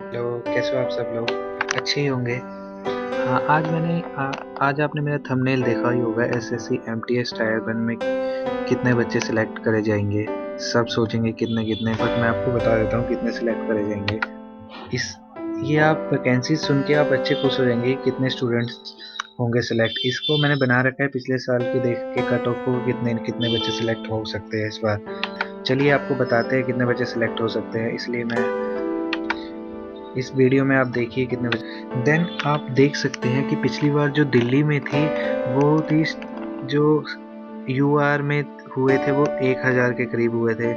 Hello, कैसे हो आप सब लोग? अच्छे ही होंगे। हाँ, आज आपने मेरा थंबनेल देखा ही होगा। एसएससी एमटीएस टायर 1 में कितने बच्चे सिलेक्ट करे जाएंगे। सब सोचेंगे कितने कितने, बट मैं आपको बता देता हूँ कितने सिलेक्ट करे जाएंगे। इस ये आप वैकेंसी सुन के आप अच्छे खुश हो जाएंगे कि कितने स्टूडेंट्स होंगे सिलेक्ट। इसको मैंने बना रखा है पिछले साल की देख के कट ऑफ को, कितने कितने बच्चे सिलेक्ट हो सकते हैं इस बार। चलिए आपको बताते हैं कितने बच्चे सिलेक्ट हो सकते हैं। इसलिए मैं इस वीडियो में आप देखिए कितने बजे। देन आप देख सकते हैं कि पिछली बार जो दिल्ली में थी वो थी, जो यूआर में हुए थे वो 1000 के करीब हुए थे।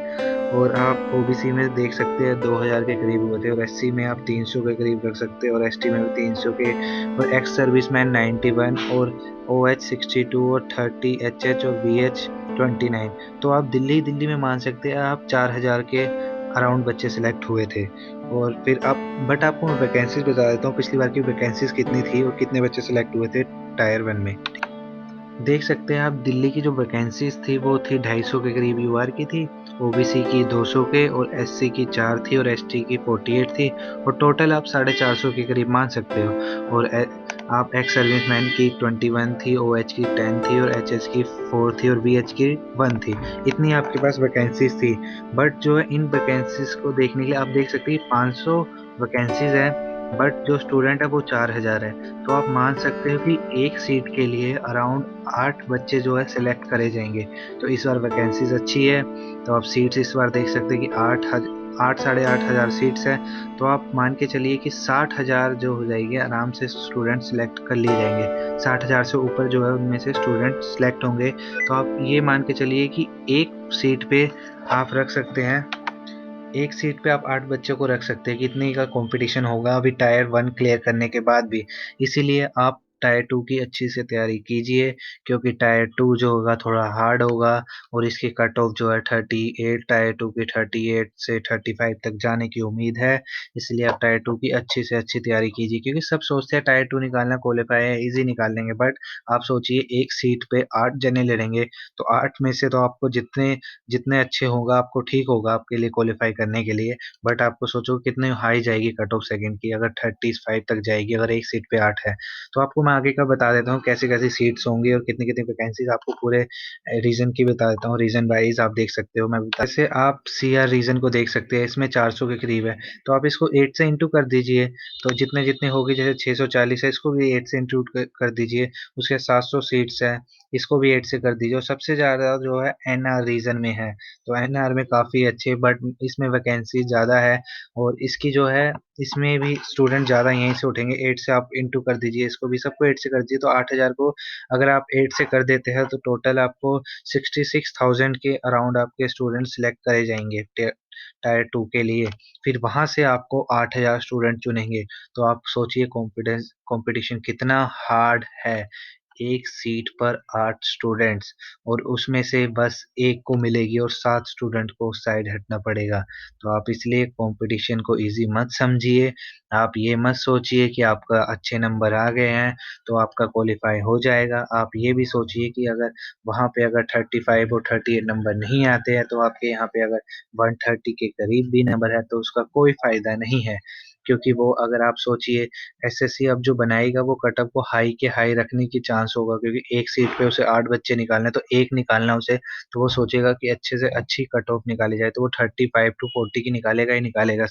और आप ओबीसी में देख सकते हैं 2000 के करीब हुए थे। और एससी में आप 300 के करीब रख सकते हैं, और एसटी में भी 300 के। और एक्स सर्विसमैन 91, और ओएच 62, और 30 एचएच, और बीएच 29। तो आप दिल्ली दिल्ली में मान सकते हैं आप 4000 के अराउंड बच्चे सिलेक्ट हुए थे। और फिर आप बट आपको मैं वैकेंसीज बता देता हूँ पिछली बार की वैकेंसीज कितनी थी और कितने बच्चे सिलेक्ट हुए थे टायर 1 में। देख सकते हैं आप दिल्ली की जो वैकेंसीज थी वो थी 250 के करीब यूआर की थी। ओबीसी की 200 के, और एससी की 4 थी, और एसटी की 48 थी। और टोटल आप 450 के करीब मान सकते हो। और आप एक्स सर्विसमैन की 21 थी, ओएच की 10 थी, और एचएच की 4 थी, और बीएच की 1 थी। इतनी आपके पास वैकेंसीज थी। बट जो है इन वैकेंसीज को देखने के लिए आप देख सकते हैं 500 वैकेंसीज है, बट जो स्टूडेंट है वो 4000 है। तो आप मान सकते हो कि एक सीट के लिए अराउंड 8 बच्चे जो है सिलेक्ट करे जाएंगे। तो इस बार वैकेंसीज अच्छी है। तो आप सीट्स इस बार देख सकते हैं कि 8 साढ़े 8000 सीट्स है। तो आप मान के चलिए कि 60,000 जो हो जाएगी आराम से स्टूडेंट सिलेक्ट कर लिए जाएंगे। 60,000 से ऊपर जो है उनमें से स्टूडेंट सिलेक्ट होंगे। तो आप ये मान के चलिए कि एक सीट पे आप रख सकते हैं, एक सीट पे आप 8 बच्चों को रख सकते हैं कि इतनी का कंपटीशन होगा अभी टायर 1 क्लियर करने के बाद भी। इसीलिए आप टायर 2 की अच्छी से तैयारी कीजिए, क्योंकि टायर 2 जो होगा थोड़ा हार्ड होगा। और इसकी कट ऑफ जो है 38, टायर 2 की 38 से 35 तक जाने की उम्मीद है। इसलिए आप टायर 2 की अच्छी से अच्छी तैयारी कीजिए, क्योंकि सब सोचते हैं टायर 2 निकालना क्वालिफाई है, इजी निकाल लेंगे। बट आप सोचिए एक सीट पे 8 जने लड़ेंगे। तो 8 में से तो आपको जितने जितने अच्छे होगा आपको ठीक होगा आपके लिए क्वालिफाई करने के लिए। बट आपको सोचो कितने हाई जाएगी कट ऑफ सेकंड की, अगर 35 तक जाएगी अगर एक सीट पे 8 है। तो आपको मैं आगे का बता देता हूँ कैसी कैसी सीट्स होंगी और कितनी कितनी वैकेंसीज, आपको पूरे रीजन की बता देता हूँ। रीजन वाइज आप देख सकते हो, मैं बता जैसे आप सीआर रीजन को देख सकते हैं, इसमें 400 के करीब है। तो आप इसको 8 से इंटू कर दीजिए। तो जितने जितने होगी, जैसे 640 है, इसको भी 8 से इंटू कर दीजिए। उसके 700 सीट्स है, इसको भी 8 से कर दीजिए। और सबसे ज्यादा जो है एनआर रीजन में है। तो एनआर में काफी अच्छे, बट इसमें वैकेंसी ज्यादा है। और इसकी जो है इसमें भी स्टूडेंट ज्यादा यहीं से उठेंगे। 8 से आप इंटू कर दीजिए, इसको भी सबको 8 से कर दीजिए। तो 8000 को अगर आप 8 से कर देते हैं तो टोटल आपको 66,000 के अराउंड आपके स्टूडेंट सिलेक्ट करे जाएंगे टायर 2 के लिए। फिर वहां से आपको 8000 स्टूडेंट चुनेंगे। तो आप सोचिए कॉम्पिटेंस कंपटीशन कितना हार्ड है। एक सीट पर 8 स्टूडेंट्स, और उसमें से बस एक को मिलेगी और 7 स्टूडेंट को साइड हटना पड़ेगा। तो आप इसलिए कंपटीशन को इजी मत समझिए। आप ये मत सोचिए कि आपका अच्छे नंबर आ गए हैं तो आपका क्वालिफाई हो जाएगा। आप ये भी सोचिए कि अगर वहाँ पे अगर 35 और 38 नंबर नहीं आते हैं तो आपके यहाँ पे अगर 130 के करीब भी नंबर है तो उसका कोई फायदा नहीं है। क्योंकि वो अगर आप सोचिए एसएससी अब जो बनाएगा वो कटअप को हाई के हाई रखने की चांस होगा, क्योंकि एक सीट पे उसे 8 बच्चे निकालने, तो एक निकालना उसे। तो वो सोचेगा कि अच्छे से अच्छी कट ऑफ निकाली जाए, तो वो 35 to 40 की निकालेगा ही निकालेगा।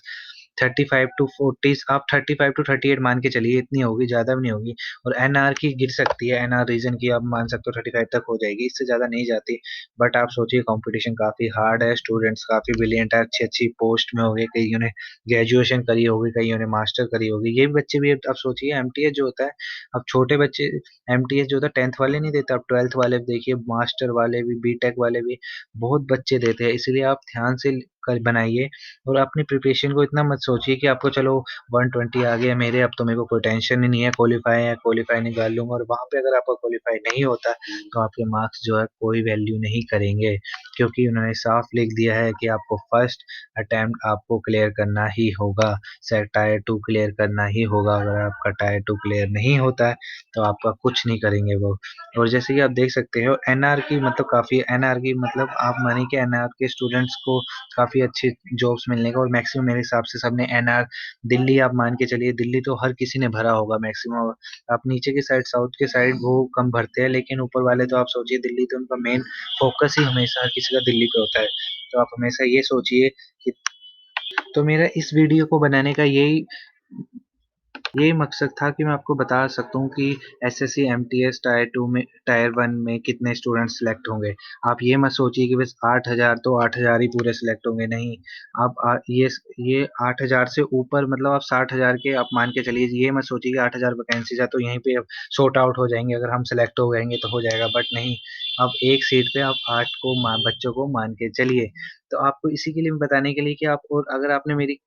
35 to 40, आप 35 to 38 मान के चलिए, इतनी होगी, ज्यादा भी नहीं होगी। और एनआर की गिर सकती है, एनआर रीजन की आप मान सकते हो 35 तक हो जाएगी, इससे ज्यादा नहीं जाती। बट आप सोचिए कंपटीशन काफी हार्ड है, स्टूडेंट्स काफी ब्रिलियंट है, अच्छी अच्छी पोस्ट में हो गए, कईयों ने ग्रेजुएशन करी होगी, कईयों ने मास्टर करी होगी। ये भी बच्चे भी अब सोचिए एमटीएस जो होता है, अब छोटे बच्चे एमटीएस जो होता है 10th वाले नहीं देते, अब 12th वाले भी देखिए, मास्टर वाले भी, बीटेक वाले भी बहुत बच्चे देते हैं। इसलिए आप ध्यान से कर बनाइए। और अपनी प्रिपरेशन को इतना मत सोचिए कि आपको चलो 120 आ गया मेरे, अब तो मेरे को कोई टेंशन ही नहीं है, क्वालिफाई है, क्वालिफाई निकाल लूंगा। और वहां पे अगर आपका क्वालिफाई नहीं होता तो आपके मार्क्स जो है कोई वैल्यू नहीं करेंगे, क्योंकि उन्होंने साफ लिख दिया है कि आपको फर्स्ट अटेम्प्ट आपको क्लियर करना ही होगा। सर टायर 2 क्लियर करना ही होगा। अगर आपका टायर 2 क्लियर नहीं होता है तो आपका कुछ नहीं करेंगे वो। और जैसे कि आप देख सकते हो एनआर की मतलब काफी, एनआर की मतलब आप मानिए कि एनआर के स्टूडेंट्स को काफ़ी अच्छी जॉब्स मिलने का, और मैक्सिमम मेरे हिसाब से सबने एनआर दिल्ली, आप मान के चलिए दिल्ली तो हर किसी ने भरा होगा मैक्सिमम। आप नीचे की साइड, साउथ के साइड वो कम भरते हैं, लेकिन ऊपर वाले तो आप सोचिए दिल्ली तो उनका मेन फोकस ही हमेशा हर किसी का दिल्ली पे होता है। तो आप हमेशा ये सोचिए कि, तो मेरा इस वीडियो को बनाने का यही मकसद था कि मैं आपको बता सकता हूँ कि एसएससी एमटीएस टायर 2 में, टायर 1 में कितने स्टूडेंट सिलेक्ट होंगे। आप ये मत सोचिए कि बस 8,000 तो 8,000 ही पूरे सिलेक्ट होंगे, नहीं। आप ये 8,000 से ऊपर, मतलब आप 60,000 के आप मान के चलिए, ये मत सोचिए कि 8,000 वैकेंसीज है तो यहीं पे सॉर्ट आउट हो जाएंगे, अगर हम सिलेक्ट हो जाएंगे तो हो जाएगा, बट नहीं। आप एक सीट पे आप 8 बच्चों को मान के चलिए। तो आपको इसी के लिए बताने के लिए कि आप, और अगर आपने मेरी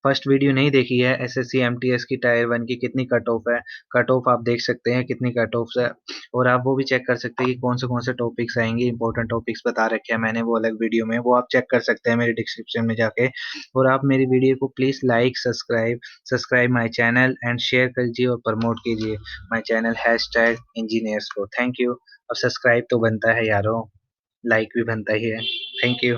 फर्स्ट वीडियो नहीं देखी है एसएससी एमटीएस की टायर 1 की कितनी कट ऑफ है, कट ऑफ आप देख सकते हैं कितनी कट ऑफ है, और आप वो भी चेक कर सकते हैं कि कौन से टॉपिक्स आएंगे, इंपॉर्टेंट टॉपिक्स बता रखे हैं मैंने वो अलग वीडियो में, वो आप चेक कर सकते हैं मेरे डिस्क्रिप्शन में जाके। और आप मेरी वीडियो को please like, subscribe my channel and share कीजिए और प्रमोट कीजिए माई चैनल #इंजीनियर्स को। Thank you. और सब्सक्राइब तो बनता है यारों, लाइक भी बनता ही है। Thank you.